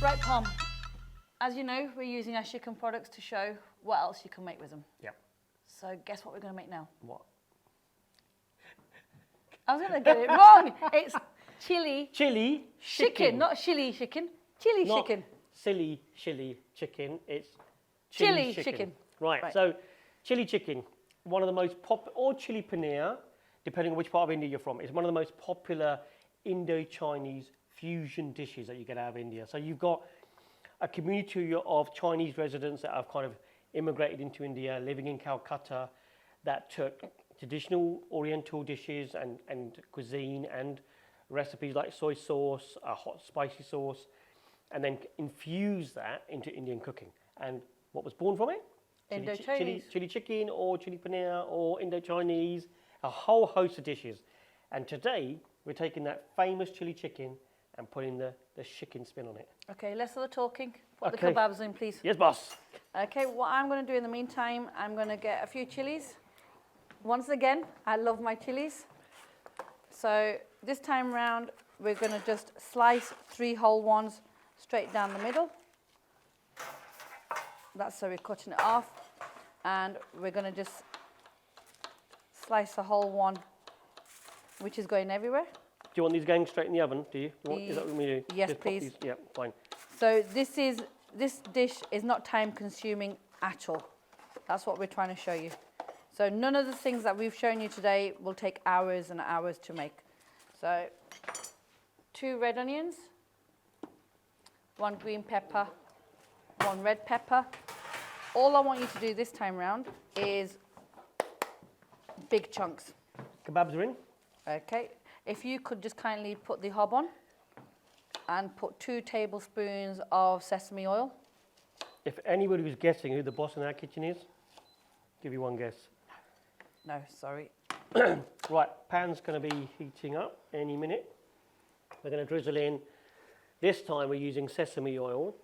Right, Tom. As you know, we're using our chicken products to show what else you can make with them. Yep. So guess what we're going to make now? What? I was going to get it wrong. It's chili Chili chicken, not chili chicken. Chili not chicken. Silly chili chicken. It's Chili chicken. Right. So, chili chicken, one of the most popular, or chili paneer, depending on which part of India you're from. It's one of the most popular Indo-Chinese fusion dishes that you get out of India. So you've got a community of Chinese residents that have kind of immigrated into India, living in Calcutta, that took traditional Oriental dishes and cuisine and recipes like soy sauce, a hot spicy sauce, and then infused that into Indian cooking. And what was born from it? Indo-Chinese. Chili chicken or chili paneer or Indo-Chinese, a whole host of dishes. And today, we're taking that famous chili chicken and putting the chicken spin on it. Okay, less of the talking. Put Okay. the kebabs in, please. Yes, boss. Okay, what I'm going to do in the meantime, I'm going to get a few chilies. Once again, I love my chilies. So this time round, we're going to just slice 3 whole ones straight down the middle. That's so we're cutting it off. And we're going to just slice a whole one, which is going everywhere. Do you want these going straight in the oven, do you? Is that what we do? Yes, Just pop please. these- Yeah, fine. So this dish is not time consuming at all. That's what we're trying to show you. So none of the things that we've shown you today will take hours and hours to make. So 2 red onions, 1 green pepper, 1 red pepper. All I want you to do this time round is big chunks. Kebabs are in. Okay, if you could just kindly put the hob on and put 2 tablespoons of sesame oil. If anybody was guessing who the boss in our kitchen is, give you one guess. No, sorry. Right, pan's going to be heating up any minute. We're going to drizzle in. This time we're using sesame oil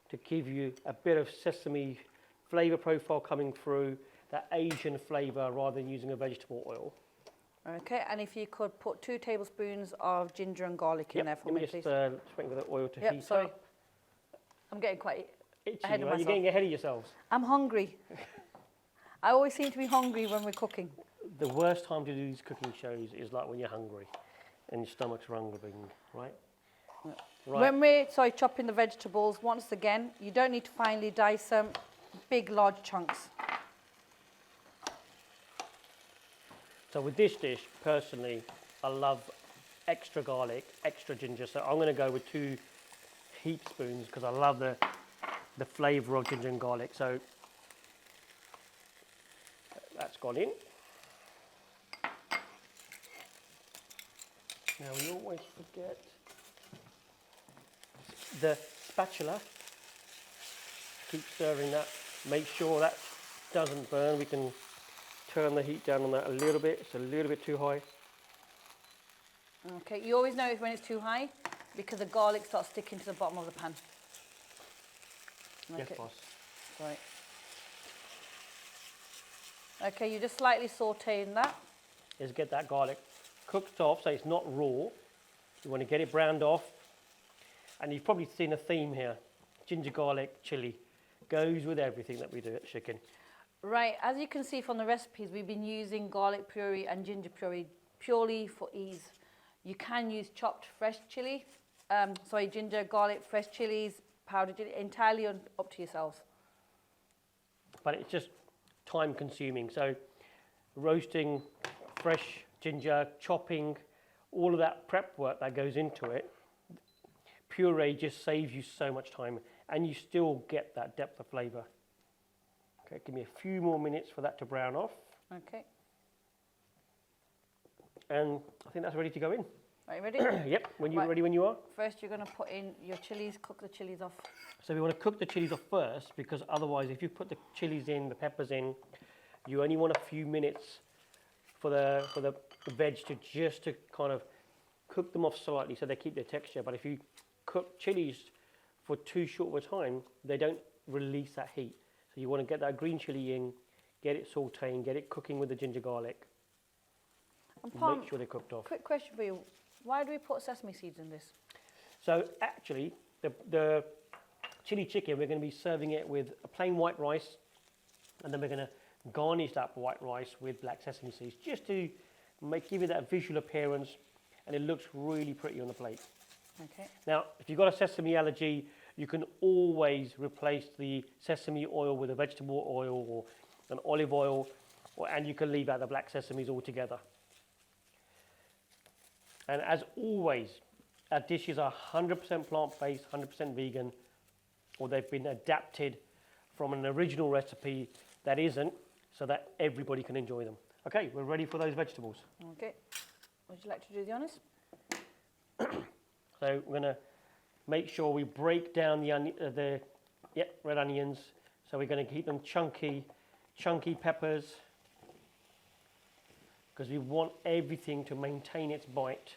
to give you a bit of sesame flavour profile coming through, that Asian flavour rather than using a vegetable oil. Okay, and if you could put 2 tablespoons of ginger and garlic in there for me, Let please. me just wait for the oil to heat sorry. up. I'm getting quite Itchy, ahead of right? myself. You're getting ahead of yourselves. I'm hungry. I always seem to be hungry when we're cooking. The worst time to do these cooking shows is like when you're hungry and your stomach's rumbling, right? Right. When we're chopping the vegetables, once again, you don't need to finely dice them, big, large chunks. So with this dish, personally, I love extra garlic, extra ginger. So I'm going to go with 2 heap spoons because I love the flavour of ginger and garlic. So that's gone in. Now we always forget the spatula. Keep stirring that. Make sure that doesn't burn. We can turn the heat down on that a little bit. It's a little bit too high. Okay, you always know when it's too high because the garlic starts sticking to the bottom of the pan. Okay. Yes, boss. Right. Okay, you're just slightly sauteing that. Is get that garlic cooked off so it's not raw. You want to get it browned off. And you've probably seen a theme here. Ginger, garlic, chili. Goes with everything that we do at Chicken. Right, as you can see from the recipes, we've been using garlic puree and ginger puree purely for ease. You can use chopped fresh chili, ginger, garlic, fresh chilies, powdered chili, entirely up to yourselves. But it's just time consuming. So roasting fresh ginger, chopping, all of that prep work that goes into it, puree just saves you so much time and you still get that depth of flavour. Okay, give me a few more minutes for that to brown off. Okay. And I think that's ready to go in. Are you ready? Yep, ready when you are. First, you're going to put in your chilies, cook the chilies off. So we want to cook the chilies off first because otherwise if you put the chilies in, the peppers in, you only want a few minutes for the veg to kind of cook them off slightly so they keep their texture. But if you cook chilies for too short of a time, they don't release that heat. So you want to get that green chili in, get it sauteing, get it cooking with the ginger garlic. Palm, make sure they're cooked off. Quick question for you. Why do we put sesame seeds in this? So actually, the chili chicken, we're going to be serving it with a plain white rice, and then we're going to garnish that white rice with black sesame seeds, just to give it that visual appearance, and it looks really pretty on the plate. Okay. Now, if you've got a sesame allergy, you can always replace the sesame oil with a vegetable oil or an olive oil, and you can leave out the black sesames altogether. And as always, our dishes are 100% plant-based, 100% vegan, or they've been adapted from an original recipe that isn't, so that everybody can enjoy them. Okay, we're ready for those vegetables. Okay. Would you like to do the honours? So we're going to make sure we break down the red onions. So we're going to keep them chunky peppers, because we want everything to maintain its bite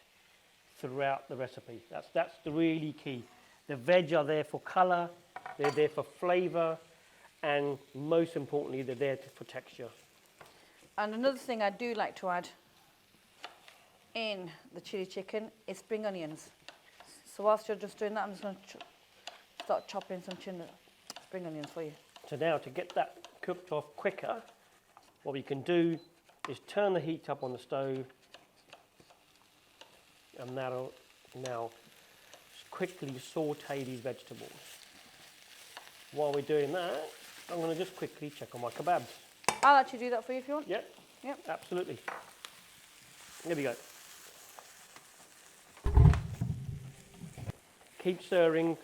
throughout the recipe. That's the really key. The veg are there for colour, they're there for flavour, and most importantly, they're there for texture. And another thing I do like to add in the chili chicken is spring onions. So whilst you're just doing that, I'm just going to start chopping some spring onions for you. So now, to get that cooked off quicker, what we can do is turn the heat up on the stove, and that'll now quickly saute these vegetables. While we're doing that, I'm going to just quickly check on my kebabs. I'll actually do that for you if you want. Yep. Yep. Absolutely. Here we go. Keep stirring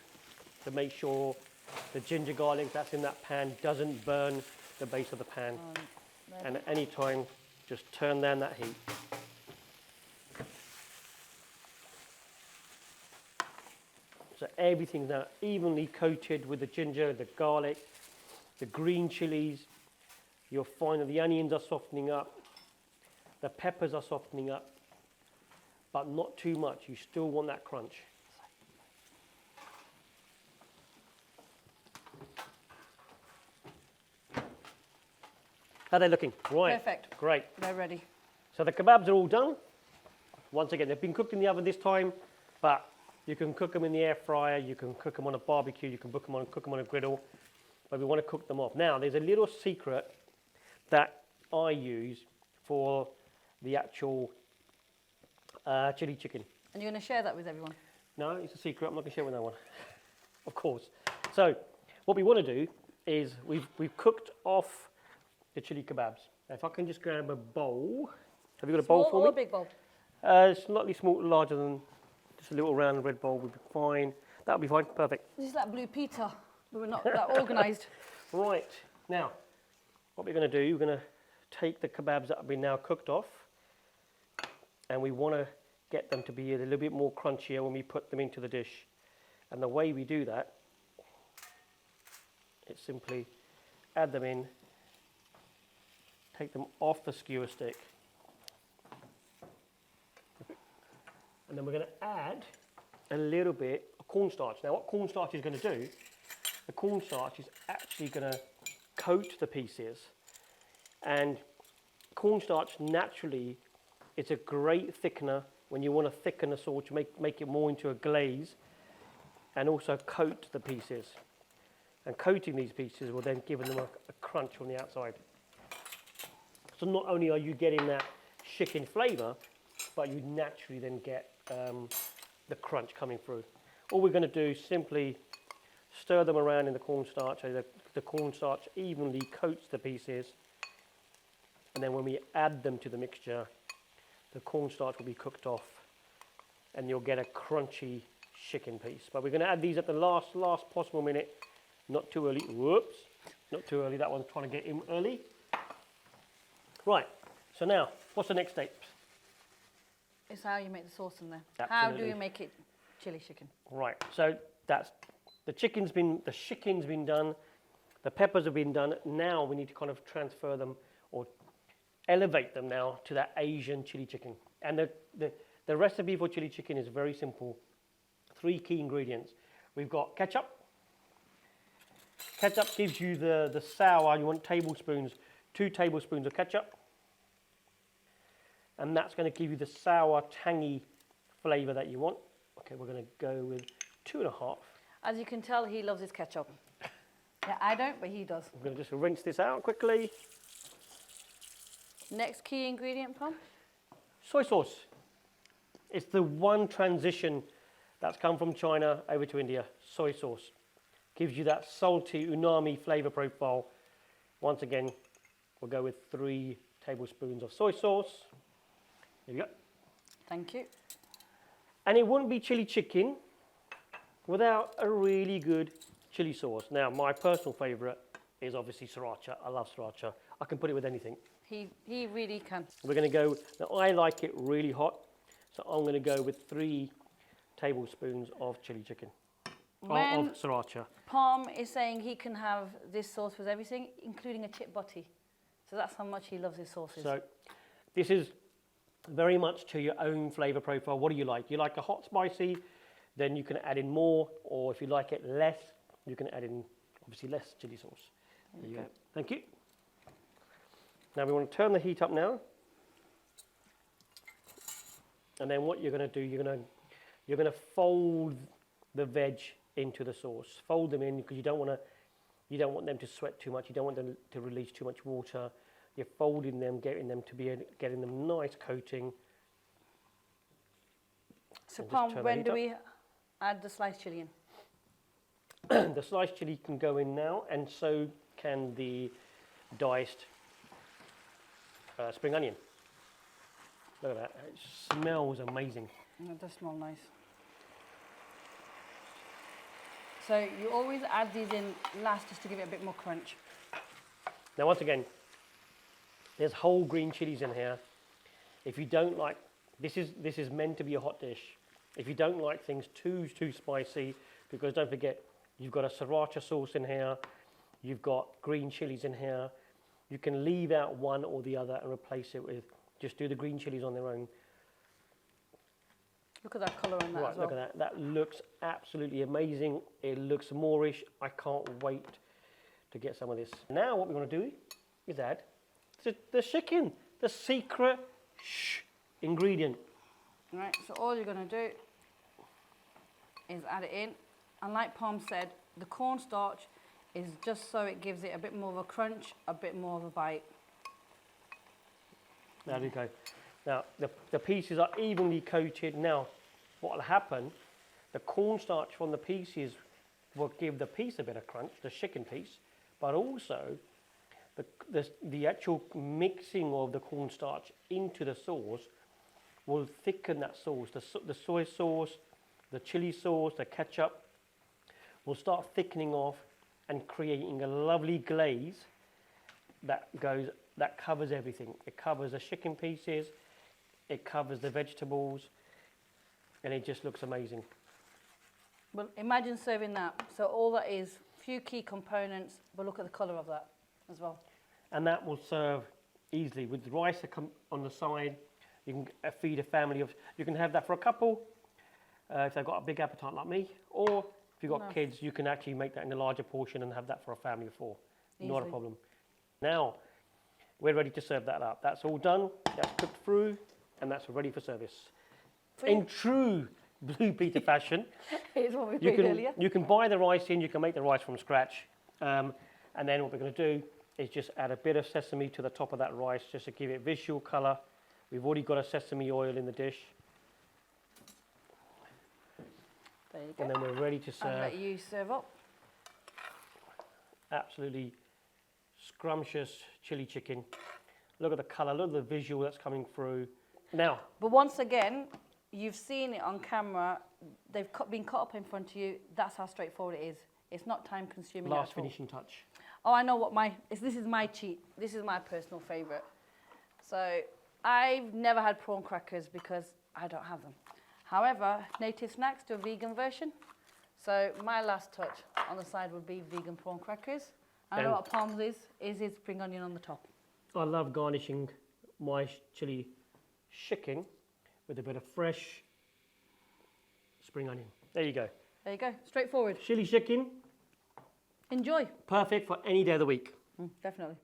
to make sure the ginger garlic that's in that pan doesn't burn the base of the pan. And at any time, just turn down that heat. So everything's now evenly coated with the ginger, the garlic, the green chilies. You'll find that the onions are softening up, the peppers are softening up, but not too much. You still want that crunch. How are they looking? Right. Perfect. Great. They're ready. So the kebabs are all done. Once again, they've been cooked in the oven this time, but you can cook them in the air fryer, you can cook them on a barbecue, you can cook them on a griddle, but we want to cook them off. Now, there's a little secret that I use for the actual chili chicken. And you're going to share that with everyone? No, it's a secret. I'm not going to share it with no one. Of course. So what we want to do is we've cooked off the chili kebabs. Now, if I can just grab a bowl. Have you got a bowl for me? Small or a big bowl? Slightly small, larger than just a little round red bowl would be fine. That'll be fine. Perfect. This is like Blue Peter, but we're not that organised. Right. Now, what we're going to do, we're going to take the kebabs that have been now cooked off, and we want to get them to be a little bit more crunchier when we put them into the dish. And the way we do that is simply add them in, take them off the skewer stick, and then we're going to add a little bit of cornstarch. Now, what cornstarch is going to do, the cornstarch is actually going to coat the pieces, and cornstarch naturally, it's a great thickener when you want to thicken a sauce to make it more into a glaze, and also coat the pieces. And coating these pieces will then give them a crunch on the outside. So not only are you getting that chicken flavour, but you naturally then get the crunch coming through. All we're going to do is simply stir them around in the cornstarch so the cornstarch evenly coats the pieces, and then when we add them to the mixture, the cornstarch will be cooked off and you'll get a crunchy chicken piece. But we're going to add these at the last possible minute, not too early. Whoops, not too early. That one's trying to get in early. Right, so now, what's the next step? It's how you make the sauce in there. Absolutely. How do you make it chili chicken? Right, so that's the chicken's been done, the peppers have been done. Now we need to kind of transfer them or elevate them now to that Asian chili chicken. And the recipe for chili chicken is very simple. 3 key ingredients. We've got ketchup. Ketchup gives you the sour. You want tablespoons, 2 tablespoons of ketchup. And that's going to give you the sour, tangy flavour that you want. Okay, we're going to go with 2.5. As you can tell, he loves his ketchup. Yeah, I don't, but he does. I'm going to just rinse this out quickly. Next key ingredient, Pom? Soy sauce. It's the one transition that's come from China over to India. Soy sauce. Gives you that salty, umami flavor profile. Once again, we'll go with 3 tablespoons of soy sauce. There you go. Thank you. And it wouldn't be chili chicken without a really good chili sauce. Now, my personal favorite is obviously sriracha. I love sriracha. I can put it with anything. He really can. We're going to go, now I like it really hot, so I'm going to go with 3 tablespoons of chili chicken, of sriracha. Palm is saying he can have this sauce with everything, including a chip butty. So that's how much he loves his sauces. So this is very much to your own flavour profile. What do you like? You like a hot spicy, then you can add in more, or if you like it less, you can add in obviously less chili sauce. There you go. Thank you. Now we want to turn the heat up now. And then what you're going to do, you're going to fold the veg into the sauce. Fold them in because you don't want them to sweat too much. You don't want them to release too much water. You're folding them, getting them nice coating. So Palm, when do we add the sliced chilli in? The sliced chilli can go in now, and so can the diced spring onion. Look at that, it smells amazing. It does smell nice. So you always add these in last just to give it a bit more crunch. Now once again, there's whole green chilies in here. If you don't like, this is meant to be a hot dish. If you don't like things too spicy, because don't forget, you've got a sriracha sauce in here, you've got green chilies in here, you can leave out one or the other and replace it with, just do the green chilies on their own. Look at that colour on that Right, as well. look at that. That looks absolutely amazing. It looks Moorish. I can't wait to get some of this. Now what we want to do is add the chicken, the secret ingredient. Right, so all you're going to do is add it in. And like Palm said, the cornstarch is just so it gives it a bit more of a crunch, a bit more of a bite. There we go. Now, the pieces are evenly coated. Now, what will happen, the cornstarch from the pieces will give the piece a bit of crunch, the chicken piece, but also the actual mixing of the cornstarch into the sauce will thicken that sauce. The soy sauce, the chili sauce, the ketchup will start thickening off and creating a lovely glaze that covers everything. It covers the chicken pieces, it covers the vegetables, and it just looks amazing. Well, imagine serving that. So all that is, few key components, but look at the colour of that as well. And that will serve easily with rice on the side. You can feed a family of, you can have that for a couple, if they've got a big appetite like me, or if you've got kids, you can actually make that in a larger portion and have that for a family of 4. Easily. Not a problem. Now, we're ready to serve that up. That's all done, that's cooked through, and that's ready for service. In true Blue Peter fashion, Here's what we made earlier. You can buy the rice in, you can make the rice from scratch, and then what we're going to do is just add a bit of sesame to the top of that rice just to give it visual colour. We've already got a sesame oil in the dish. There you go. And then we're ready to serve. I'll let you serve up. Absolutely scrumptious chili chicken. Look at the colour, look at the visual that's coming through. Now. But once again, you've seen it on camera. They've been cut up in front of you. That's how straightforward it is. It's not time consuming. Last finishing touch. Oh, I know what this is my cheat. This is my personal favourite. So I've never had prawn crackers because I don't have them. However, Native Snacks do a vegan version. So my last touch on the side would be vegan prawn crackers. I know what Palm's is his spring onion on the top. I love garnishing my chili chicken with a bit of fresh spring onion. There you go. There you go. Straightforward. Chili chicken. Enjoy. Perfect for any day of the week. Definitely.